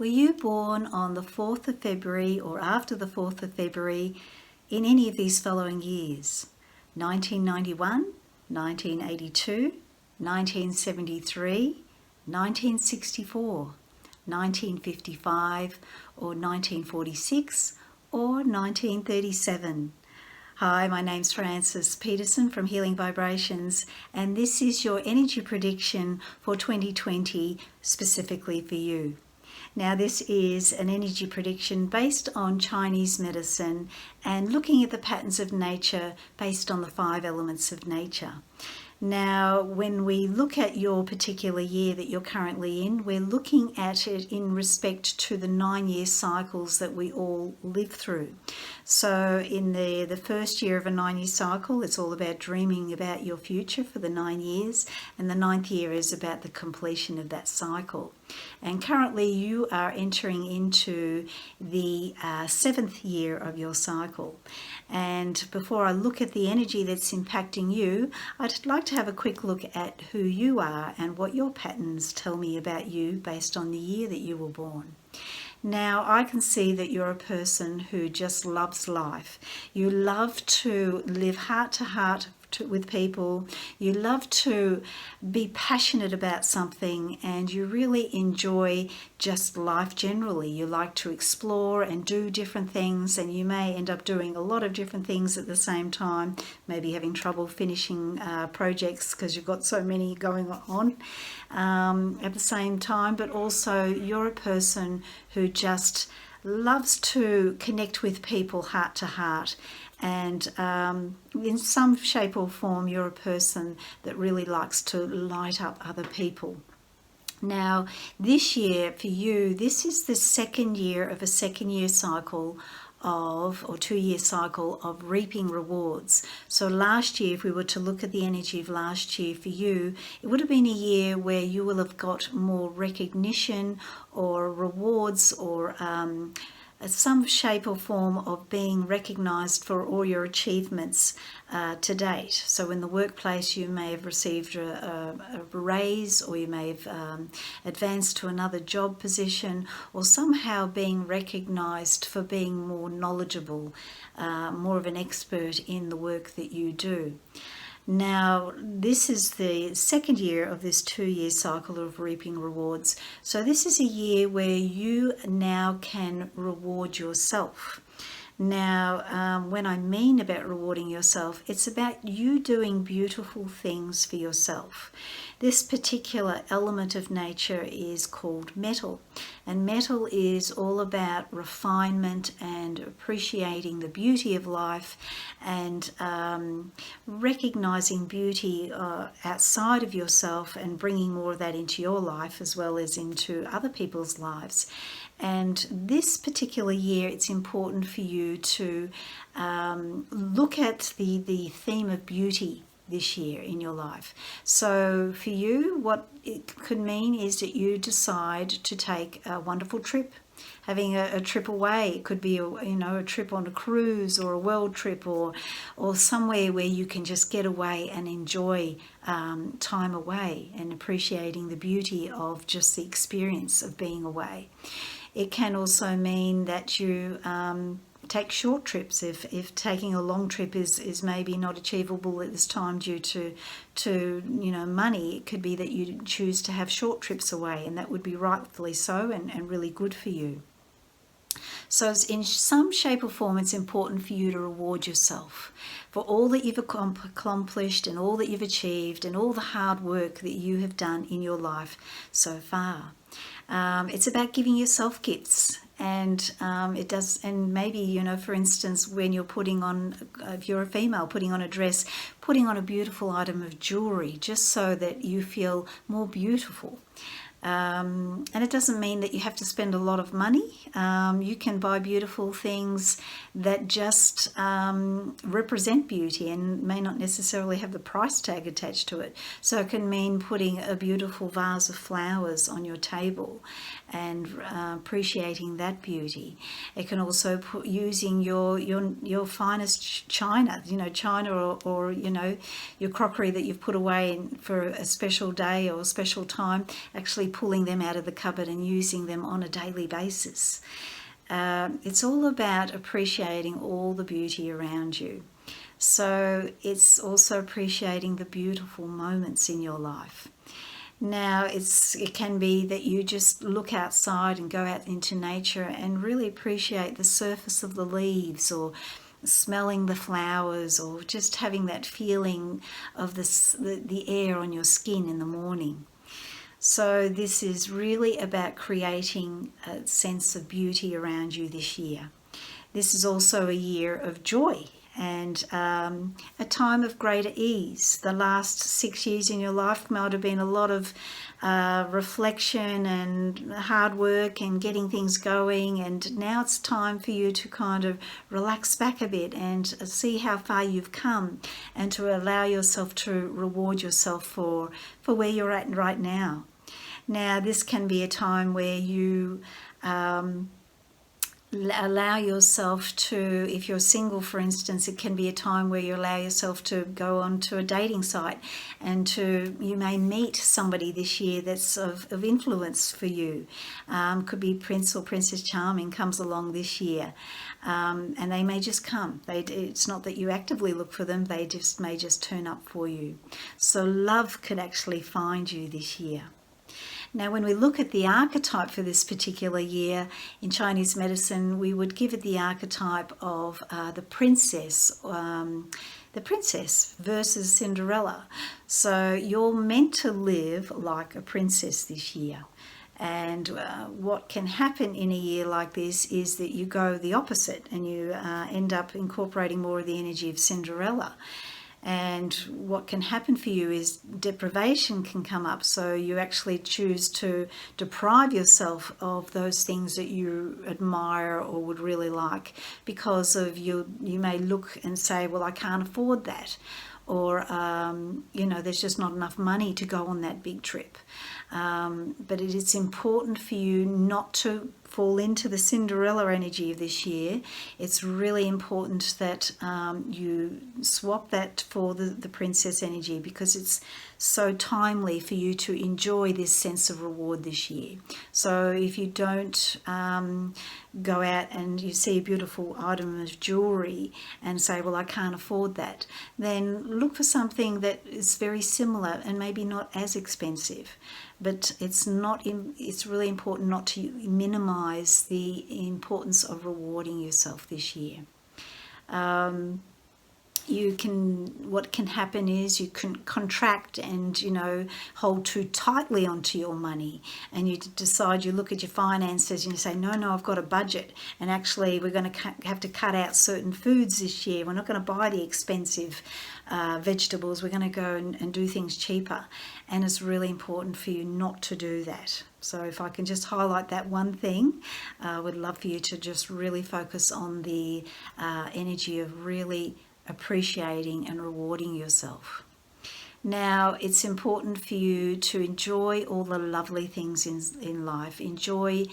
you born on the 4th of February or after the 4th of February in any of these following years? 1991, 1982, 1973, 1964, 1955, or 1946, or 1937? Hi, my name's Frances Peterson from Healing Vibrations, and this is your energy prediction for 2020 specifically for you. Now, this is an energy prediction based on Chinese medicine and looking at the patterns of nature based on the 5 elements of nature. Now, when we look at your particular year that you're currently in, we're looking at it in respect to the 9-year cycles that we all live through. So in the first year of a 9-year cycle, it's all about dreaming about your future for the 9 years, and the 9th year is about the completion of that cycle. And currently you are entering into the 7th year of your cycle. And before I look at the energy that's impacting you, I'd like to have a quick look at who you are and what your patterns tell me about you based on the year that you were born. Now, I can see that you're a person who just loves life. You love to live heart to heart with people. You love to be passionate about something, and you really enjoy just life generally. You like to explore and do different things, and you may end up doing a lot of different things at the same time, maybe having trouble finishing projects because you've got so many going on at the same time. But also you're a person who just loves to connect with people heart to heart, and in some shape or form you're a person that really likes to light up other people. Now, this year for you, this is the 2nd year of a 2nd year cycle of, or 2-year cycle of reaping rewards. So last year, if we were to look at the energy of last year for you, it would have been a year where you will have got more recognition or rewards or some shape or form of being recognized for all your achievements to date. So in the workplace you may have received a raise, or you may have advanced to another job position, or somehow being recognized for being more knowledgeable, more of an expert in the work that you do. Now, this is the 2nd year of this 2-year cycle of reaping rewards. So this is a year where you now can reward yourself. Now, when I mean about rewarding yourself, it's about you doing beautiful things for yourself. This particular element of nature is called metal, and metal is all about refinement and appreciating the beauty of life, and recognizing beauty outside of yourself and bringing more of that into your life as well as into other people's lives. And this particular year, it's important for you to look at the theme of beauty this year in your life. So for you, what it could mean is that you decide to take a wonderful trip, having a trip away. It could be a trip on a cruise, or a world trip, or somewhere where you can just get away and enjoy time away and appreciating the beauty of just the experience of being away. It can also mean that you take short trips if taking a long trip is maybe not achievable at this time due to money. It could be that you choose to have short trips away, and that would be rightfully so and really good for you. So in some shape or form, it's important for you to reward yourself for all that you've accomplished and all that you've achieved and all the hard work that you have done in your life so far. It's about giving yourself gifts, and it does. And maybe, for instance, when you're putting on, if you're a female, putting on a dress, putting on a beautiful item of jewelry, just so that you feel more beautiful. And it doesn't mean that you have to spend a lot of money. You can buy beautiful things that just represent beauty and may not necessarily have the price tag attached to it. So it can mean putting a beautiful vase of flowers on your table, and appreciating that beauty. It can also put using your finest china, china or your crockery that you've put away for a special day or a special time, actually pulling them out of the cupboard and using them on a daily basis. It's all about appreciating all the beauty around you. So it's also appreciating the beautiful moments in your life. Now, it can be that you just look outside and go out into nature and really appreciate the surface of the leaves, or smelling the flowers, or just having that feeling of the air on your skin in the morning. So this is really about creating a sense of beauty around you this year. This is also a year of joy and a time of greater ease. The last 6 years in your life might have been a lot of reflection and hard work and getting things going, and now it's time for you to kind of relax back a bit and see how far you've come, and to allow yourself to reward yourself for where you're at right now. Now, this can be a time where you allow yourself to, if you're single for instance, it can be a time where you allow yourself to go onto a dating site, and you may meet somebody this year that's of influence for you. Could be Prince or Princess Charming comes along this year, and they may just come. It's not that you actively look for them, they may just turn up for you. So love could actually find you this year. Now, when we look at the archetype for this particular year in Chinese medicine, we would give it the archetype of the princess versus Cinderella. So you're meant to live like a princess this year. And what can happen in a year like this is that you go the opposite, and you end up incorporating more of the energy of Cinderella. And what can happen for you is deprivation can come up, so you actually choose to deprive yourself of those things that you admire or would really like, because of you may look and say, well, I can't afford that, or there's just not enough money to go on that big trip. But it is important for you not to fall into the Cinderella energy of this year. It's really important that you swap that for the princess energy, because it's so timely for you to enjoy this sense of reward this year. So if you don't go out and you see a beautiful item of jewelry and say, well, I can't afford that, then look for something that is very similar and maybe not as expensive. But it's really important not to minimize the importance of rewarding yourself this year. What can happen is you can contract and hold too tightly onto your money, and you decide, you look at your finances and you say, no, I've got a budget, and actually we're going to have to cut out certain foods this year. We're not going to buy the expensive vegetables. We're going to go and do things cheaper, and it's really important for you not to do that. So if I can just highlight that one thing, I would love for you to just really focus on the energy of really appreciating and rewarding yourself. Now, it's important for you to enjoy all the lovely things in life. Enjoy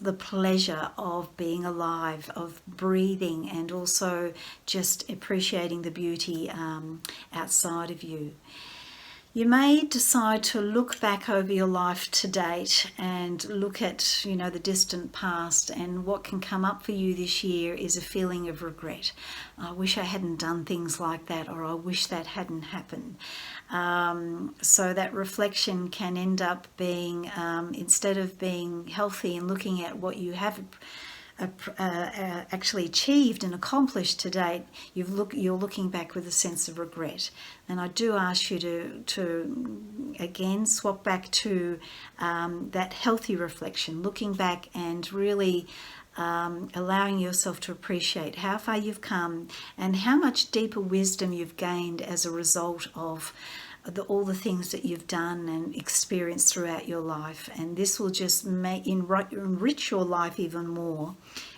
the pleasure of being alive, of breathing, and also just appreciating the beauty outside of you. You may decide to look back over your life to date and look at, the distant past, and what can come up for you this year is a feeling of regret. I wish I hadn't done things like that, or I wish that hadn't happened. So that reflection can end up being, instead of being healthy and looking at what you have actually achieved and accomplished to date, you're looking back with a sense of regret. And I do ask you to again swap back to that healthy reflection, looking back and really allowing yourself to appreciate how far you've come and how much deeper wisdom you've gained as a result of all the things that you've done and experienced throughout your life. And this will just enrich your life even more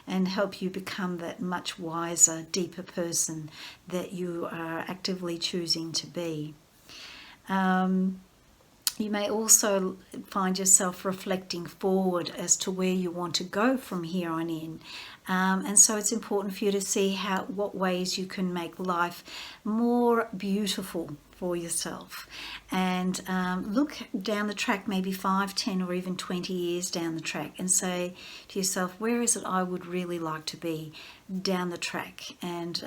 and help you become that much wiser, deeper person that you are actively choosing to be. You may also find yourself reflecting forward as to where you want to go from here on in. And so it's important for you to see what ways you can make life more beautiful for yourself. And look down the track, maybe 5, 10 or even 20 years down the track, and say to yourself, where is it I would really like to be down the track? And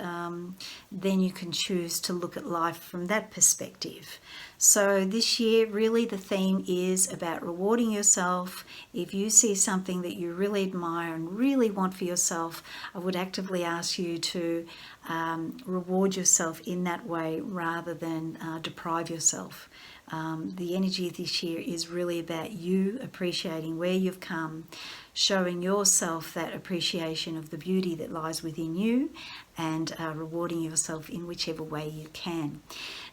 then you can choose to look at life from that perspective. So this year, really the theme is about rewarding yourself. If you see something that you really admire and really want for yourself, I would actively ask you to reward yourself in that way rather than deprive yourself. The energy of this year is really about you appreciating where you've come, showing yourself that appreciation of the beauty that lies within you, and rewarding yourself in whichever way you can.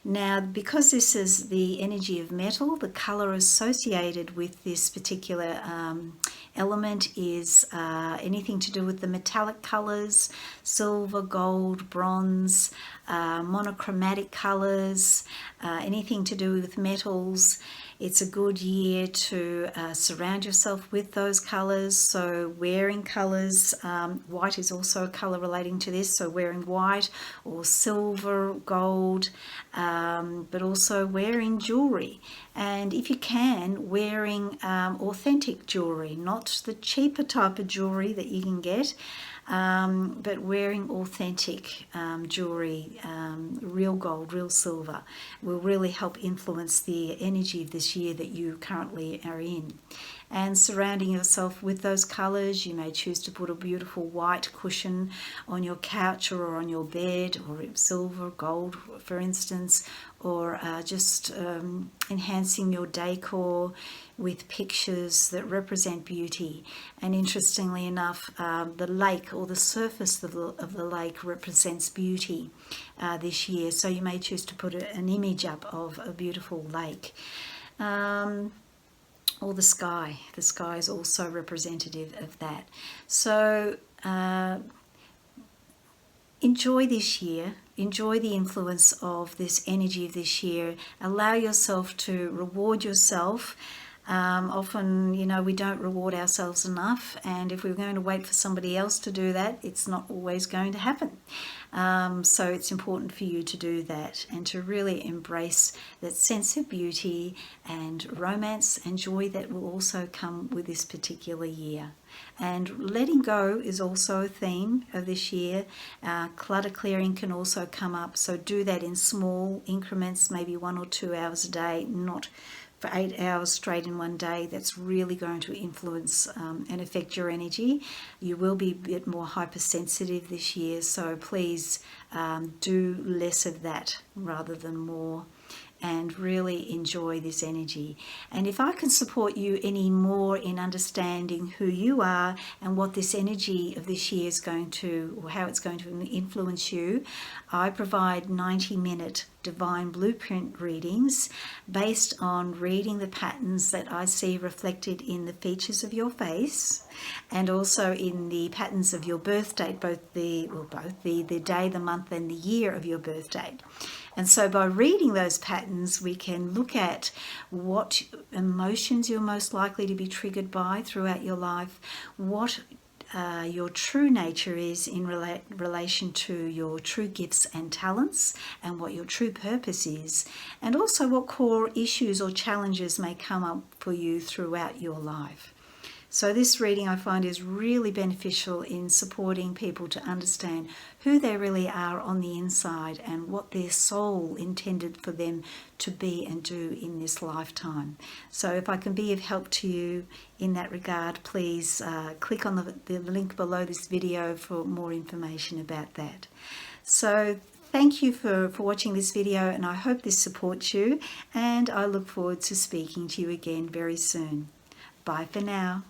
Now, because this is the energy of metal, the color associated with this particular element is anything to do with the metallic colors: silver, gold, bronze, monochromatic colors, anything to do with metals. It's a good year to surround yourself with those colors. So wearing colors, white is also a color relating to this, so wearing white or silver, gold, but also wearing jewelry. And if you can, wearing authentic jewelry, not the cheaper type of jewelry that you can get, but wearing authentic jewelry, real gold, real silver, will really help influence the energy of this year that you currently are in. And surrounding yourself with those colors, you may choose to put a beautiful white cushion on your couch or on your bed, or silver, gold, for instance, or just enhancing your decor with pictures that represent beauty. And interestingly enough, the lake or the surface of the lake represents beauty this year. So you may choose to put an image up of a beautiful lake. Or the sky. The sky is also representative of that. So enjoy this year. Enjoy the influence of this energy of this year. Allow yourself to reward yourself. Often, we don't reward ourselves enough, and if we're going to wait for somebody else to do that, it's not always going to happen. So it's important for you to do that and to really embrace that sense of beauty and romance and joy that will also come with this particular year. And letting go is also a theme of this year. Clutter clearing can also come up, so do that in small increments, maybe 1 or 2 hours a day, not for 8 hours straight in one day. That's really going to influence and affect your energy. You will be a bit more hypersensitive this year, so please do less of that rather than more, and really enjoy this energy. And if I can support you any more in understanding who you are and what this energy of this year is going to, or how it's going to influence you, I provide 90-minute divine blueprint readings based on reading the patterns that I see reflected in the features of your face and also in the patterns of your birth date, both the day, the month and the year of your birth date. And so by reading those patterns, we can look at what emotions you're most likely to be triggered by throughout your life, what your true nature is in relation to your true gifts and talents, and what your true purpose is, and also what core issues or challenges may come up for you throughout your life. So this reading I find is really beneficial in supporting people to understand who they really are on the inside and what their soul intended for them to be and do in this lifetime. So if I can be of help to you in that regard, please click on the link below this video for more information about that. So thank you for watching this video, and I hope this supports you, and I look forward to speaking to you again very soon. Bye for now.